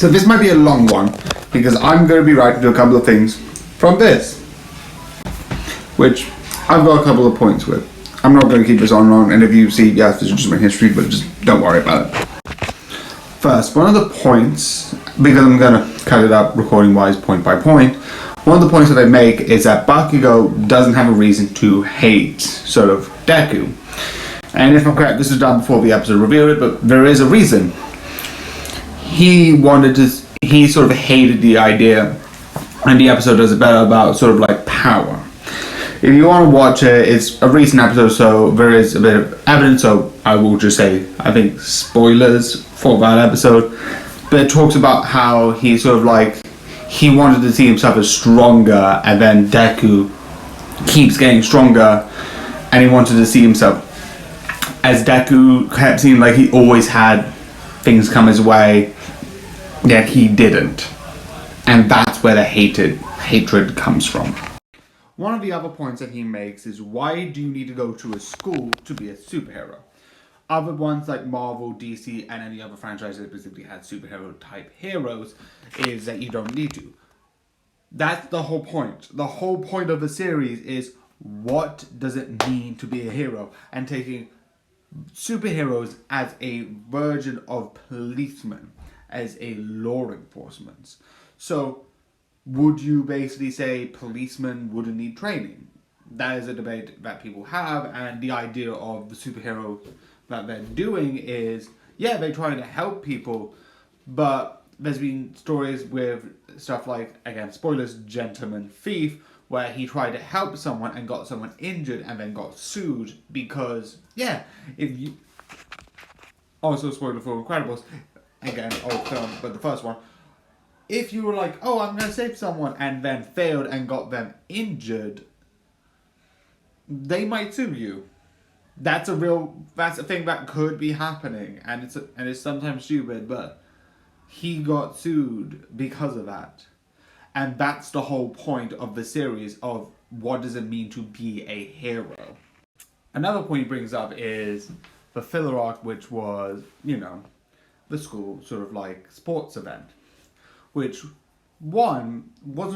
So this might be a long one, because I'm going to be writing a couple of things from this, which I've got a couple of points with. I'm not going to keep this on long, and if you see, yes, this is just my history, but just don't worry about it. First, one of the points, because I'm going to cut it up recording-wise, point by point, one of the points that I make is that Bakugo doesn't have a reason to hate, sort of, Deku. And if I'm correct, this was done before the episode revealed it, but there is a reason. He sort of hated the idea, and the episode does it better, about sort of like power. If you want to watch it, it's a recent episode, so there is a bit of evidence, so I will just say, I think, spoilers for that episode. But it talks about how he sort of like, he wanted to see himself as stronger, and then Deku keeps getting stronger, and he wanted to see himself as Deku kept seeming like he always had things come his way, yet he didn't. And that's where the hatred comes from. One of the other points that he makes is, why do you need to go to a school to be a superhero? Other ones like Marvel, DC, and any other franchise that specifically had superhero type heroes is that you don't need to. That's the whole point. The whole point of the series is, what does it mean to be a hero? And taking superheroes as a version of policemen, as a law enforcement. So, would you basically say policemen wouldn't need training? That is a debate that people have, and the idea of the superhero that they're doing is, yeah, they're trying to help people, but there's been stories with stuff like, again, spoilers, Gentleman Thief, where he tried to help someone and got someone injured and then got sued because, yeah, if you... Also, spoiler for Incredibles, again, old film, but the first one. If you were like, oh, I'm going to save someone, and then failed and got them injured, they might sue you. That's a thing that could be happening, and it's sometimes stupid, but he got sued because of that. And that's the whole point of the series of, what does it mean to be a hero? Another point he brings up is the filler arc, which was, the school sort of like sports event. Which, wasn't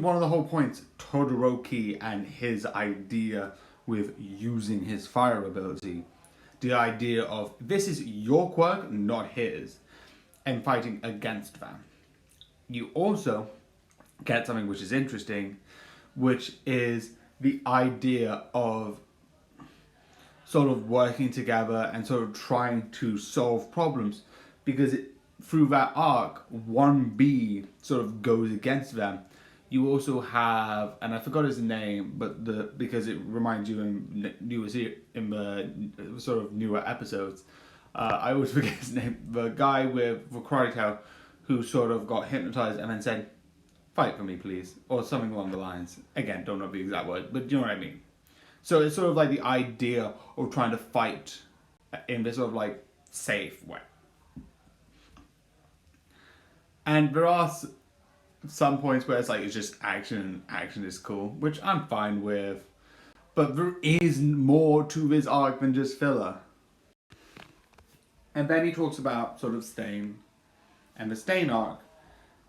one of the whole points Todoroki and his idea with using his fire ability. The idea of, this is your quirk, not his, and fighting against them. You also get something which is interesting, which is the idea of sort of working together and sort of trying to solve problems, because through that arc, 1B sort of goes against them. You also have, and I forgot his name, but because it reminds you in the sort of newer episodes, I always forget his name. The guy with the karate tail, who sort of got hypnotized and then said, "Fight for me, please," or something along the lines. Again, don't know the exact word, but you know what I mean. So it's sort of like the idea of trying to fight in this sort of like safe way. And there are some points where it's like, it's just action is cool, which I'm fine with. But there is more to this arc than just filler. And then he talks about sort of Stain, and the Stain arc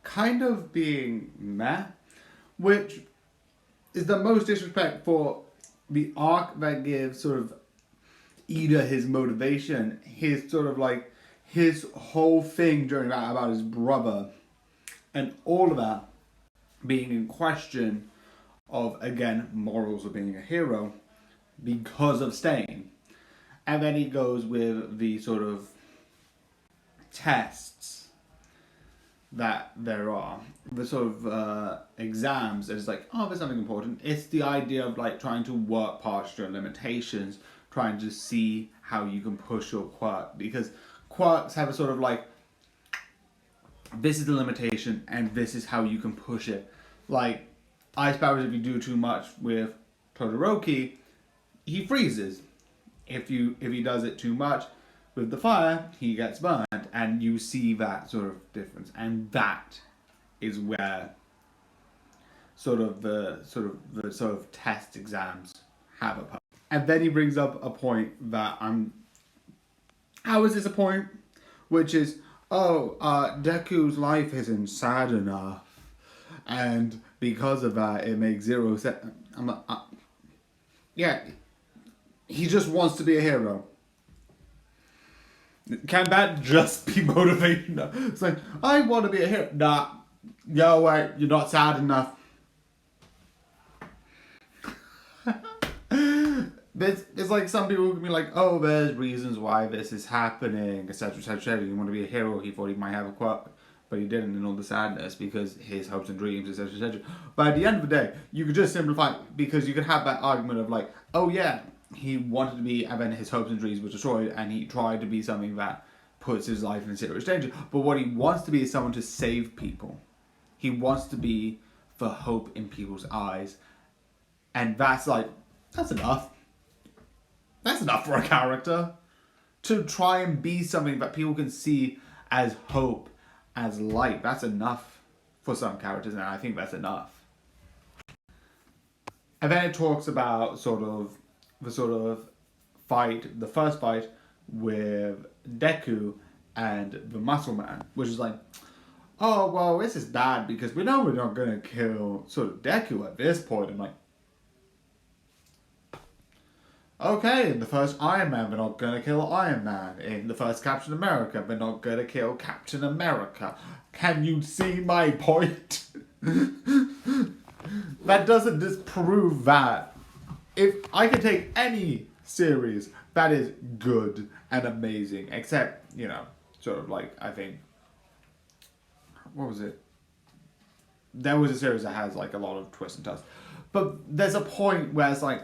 kind of being meh, which is the most disrespect for the arc that gives sort of Ida his motivation, his sort of like, his whole thing during that about his brother, and all of that being in question of, again, morals of being a hero because of Stain. And then he goes with the sort of tests that there are, the sort of exams. It's like, oh, there's something important. It's the idea of like trying to work past your limitations, trying to see how you can push your quirk, because quirks have a sort of like, this is the limitation and this is how you can push it. Like Ice Powers, if you do too much with Todoroki, he freezes. If he does it too much with the fire, he gets burned, and you see that sort of difference. And that is where the test exams have a part. And then he brings up a point that I was disappointed, which is, oh, Deku's life isn't sad enough, and because of that, it makes zero sense. I'm like, yeah, he just wants to be a hero. Can that just be motivation? It's like, I want to be a hero. Nah, yo, wait, you're not sad enough. It's like some people can be like, oh, there's reasons why this is happening, etc., etc. You want to be a hero. He thought he might have a quirk, but he didn't, and all the sadness because his hopes and dreams, etc., etc. But at the end of the day, you could just simplify it, because you could have that argument of like, oh yeah, he wanted to be, and then his hopes and dreams were destroyed, and he tried to be something that puts his life in serious danger. But what he wants to be is someone to save people. He wants to be the hope in people's eyes, and that's enough. That's enough for a character. To try and be something that people can see as hope, as light. That's enough for some characters, and I think that's enough. And then it talks about the first fight with Deku and the Muscle Man, which is like, oh well, this is bad because we know we're not gonna kill Deku at this point. I'm like, okay, in the first Iron Man, we're not gonna kill Iron Man. In the first Captain America, we're not gonna kill Captain America. Can you see my point? That doesn't disprove that. If I could take any series that is good and amazing, except, I think, what was it? There was a series that has like a lot of twists and turns. But there's a point where it's like,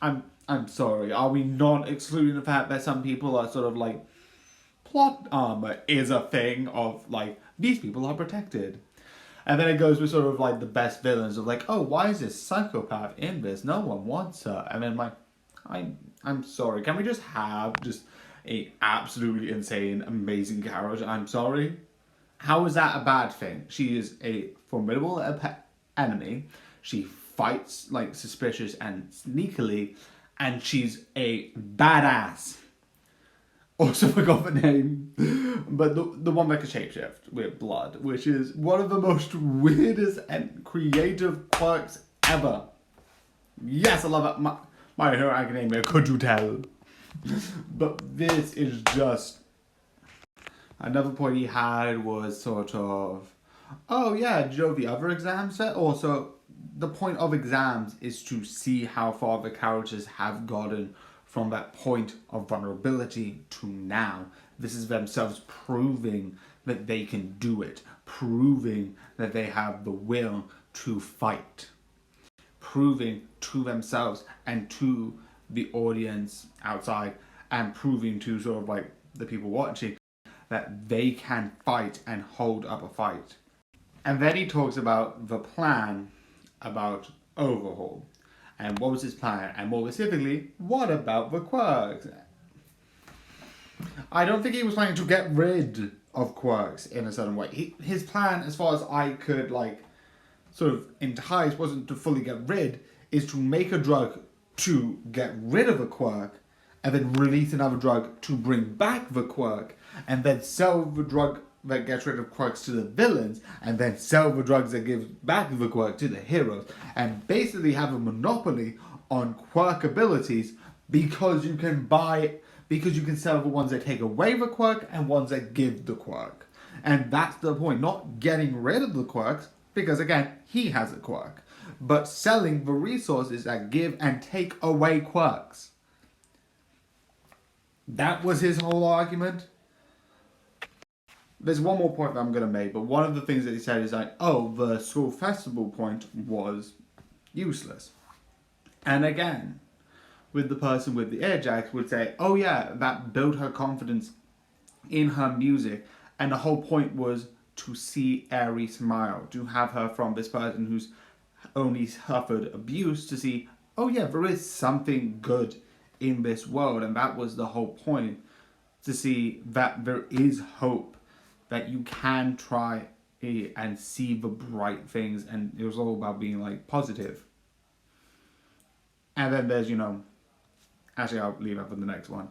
I'm sorry, are we not excluding the fact that some people are plot armor is a thing of these people are protected? And then it goes with the best villains of oh, why is this psychopath in this? No one wants her. And then I'm sorry, can we just have a absolutely insane, amazing character? I'm sorry. How is that a bad thing? She is a formidable enemy. She fights suspicious and sneakily, and she's a badass. Also forgot the name, but the one that can shapeshift with blood, which is one of the most weirdest and creative quirks ever. Yes, I love it. My Hero Academia, could you tell? But this is just... Another point he had was oh yeah, do you know the other exam set? Also, the point of exams is to see how far the characters have gotten from that point of vulnerability to now. This is themselves proving that they can do it, proving that they have the will to fight, proving to themselves and to the audience outside, and proving to the people watching that they can fight and hold up a fight. And then he talks about the plan about Overhaul. And what was his plan? And more specifically, what about the quirks? I don't think he was planning to get rid of quirks in a certain way. His plan, as far as I could entice, wasn't to fully get rid, is to make a drug to get rid of a quirk, and then release another drug to bring back the quirk, and then sell the drug that gets rid of quirks to the villains, and then sell the drugs that give back the quirk to the heroes, and basically have a monopoly on quirk abilities, because you can sell the ones that take away the quirk and ones that give the quirk. And that's the point, not getting rid of the quirks, because again, he has a quirk, but selling the resources that give and take away quirks. That was his whole argument. There's one more point that I'm going to make, but one of the things that he said is the school festival point was useless. And again, with the person with the earjacks would say, oh yeah, that built her confidence in her music, and the whole point was to see Eri smile, to have her from this person who's only suffered abuse to see, oh yeah, there is something good in this world, and that was the whole point, to see that there is hope, that you can try and see the bright things, and it was all about being positive. And then there's, actually I'll leave that for the next one.